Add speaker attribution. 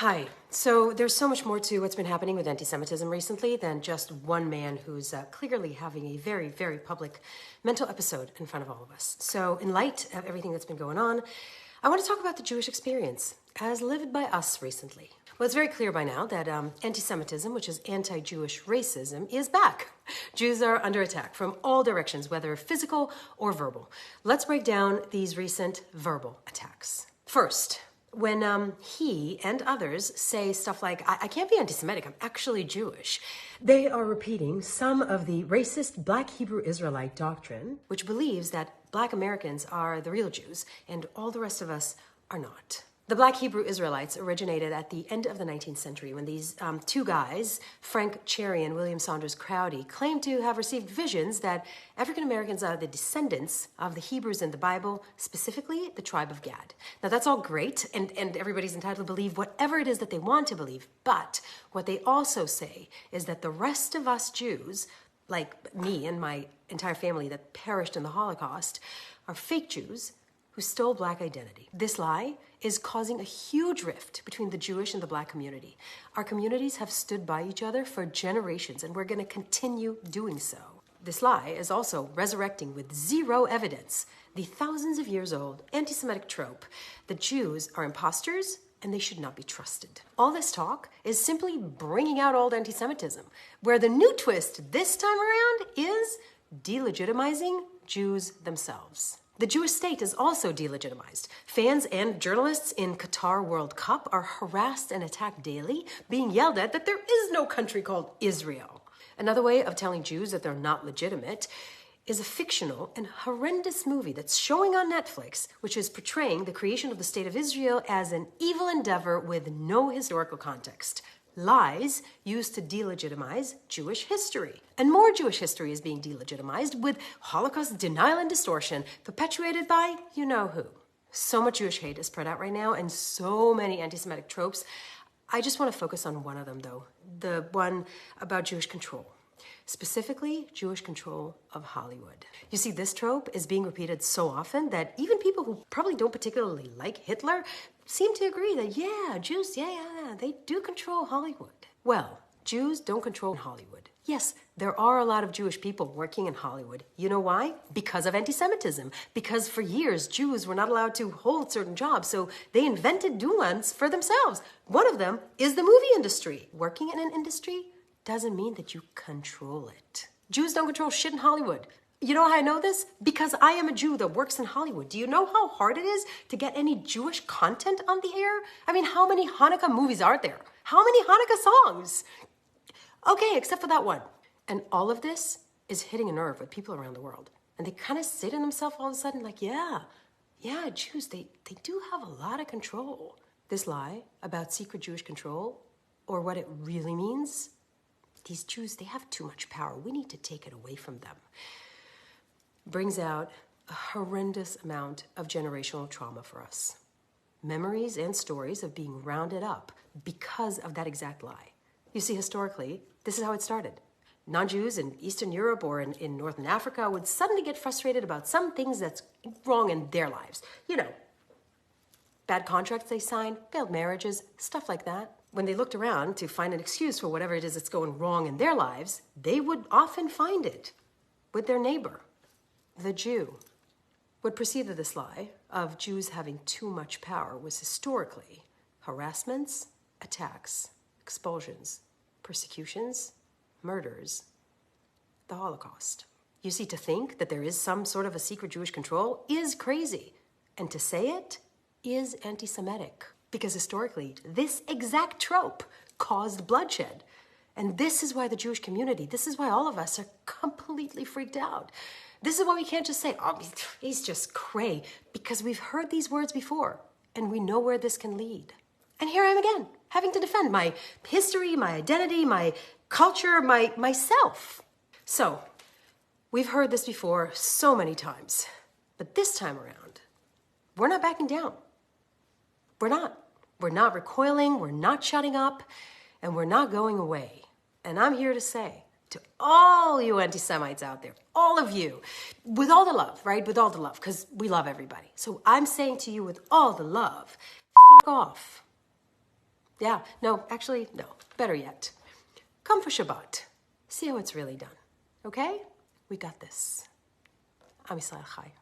Speaker 1: Hi. So there's so much more to what's been happening with anti-Semitism recently than just one man who's clearly having a very, very public mental episode in front of all of us. So in light of everything that's been going on, I want to talk about the Jewish experience as lived by us recently. Well, it's very clear by now that anti-Semitism, which is anti-Jewish racism, is back. Jews are under attack from all directions, whether physical or verbal. Let's break down these recent verbal attacks. First, when he and others say stuff like, I can't be anti-Semitic, I'm actually Jewish, they are repeating some of the racist Black Hebrew Israelite doctrine, which believes that Black Americans are the real Jews and all the rest of us are not. The Black Hebrew Israelites originated at the end of the 19th century when these two guys, Frank Cherry and William Saunders Crowdy, claimed to have received visions that African Americans are the descendants of the Hebrews in the Bible, specifically the tribe of Gad. Now that's all great, and everybody's entitled to believe whatever it is that they want to believe, but what they also say is that the rest of us Jews, like me and my entire family that perished in the Holocaust, are fake Jews who stole Black identity. This lie is causing a huge rift between the Jewish and the Black community. Our communities have stood by each other for generations, and we're going to continue doing so. This lie is also resurrecting with zero evidence the thousands of years old anti-Semitic trope that Jews are imposters and they should not be trusted. All this talk is simply bringing out old anti-Semitism, where the new twist this time around is delegitimizing Jews themselves. The Jewish state is also delegitimized. Fans and journalists in Qatar World Cup are harassed and attacked daily, being yelled at that there is no country called Israel. Another way of telling Jews that they're not legitimate is a fictional and horrendous movie that's showing on Netflix, which is portraying the creation of the State of Israel as an evil endeavor with no historical context. Lies used to delegitimize Jewish history. And more Jewish history is being delegitimized with Holocaust denial and distortion perpetuated by you-know-who. So much Jewish hate is spread out right now and so many anti-Semitic tropes. I just want to focus on one of them, though, the one about Jewish control. Specifically, Jewish control of Hollywood. You see, this trope is being repeated so often that even people who probably don't particularly like Hitler seem to agree that, yeah, Jews, they do control Hollywood. Well, Jews don't control Hollywood. Yes, there are a lot of Jewish people working in Hollywood. You know why? Because of anti-Semitism. Because for years, Jews were not allowed to hold certain jobs, so they invented new ones for themselves. One of them is the movie industry. Working in an industry doesn't mean that you control it. Jews don't control shit in Hollywood. You know how I know this? Because I am a Jew that works in Hollywood. Do you know how hard it is to get any Jewish content on the air? I mean, how many Hanukkah movies are there? How many Hanukkah songs? Okay, except for that one. And all of this is hitting a nerve with people around the world. And they kind of say to themselves all of a sudden, like, yeah, Jews, they do have a lot of control. This lie about secret Jewish control, or what it really means, these Jews, they have too much power. We need to take it away from them. Brings out a horrendous amount of generational trauma for us. Memories and stories of being rounded up because of that exact lie. You see, historically, this is how it started. Non-Jews in Eastern Europe or in Northern Africa would suddenly get frustrated about some things that's wrong in their lives. You know, bad contracts they signed, failed marriages, stuff like that. When they looked around to find an excuse for whatever it is that's going wrong in their lives, they would often find it with their neighbor, the Jew. What preceded this lie of Jews having too much power was historically harassments, attacks, expulsions, persecutions, murders, the Holocaust. You see, to think that there is some sort of a secret Jewish control is crazy, and to say it is anti-Semitic. Because historically, this exact trope caused bloodshed. And this is why the Jewish community, this is why all of us are completely freaked out. This is why we can't just say, oh, he's just cray, because we've heard these words before, and we know where this can lead. And here I am again, having to defend my history, my identity, my culture, myself. So, we've heard this before so many times, but this time around, we're not backing down. We're not. We're not recoiling, we're not shutting up, and we're not going away. And I'm here to say to all you anti-Semites out there, all of you, with all the love, right? With all the love, because we love everybody. So I'm saying to you with all the love, fuck off. Yeah, no, actually, no. Better yet. Come for Shabbat. See how it's really done. Okay? We got this. Am Yisrael Chai.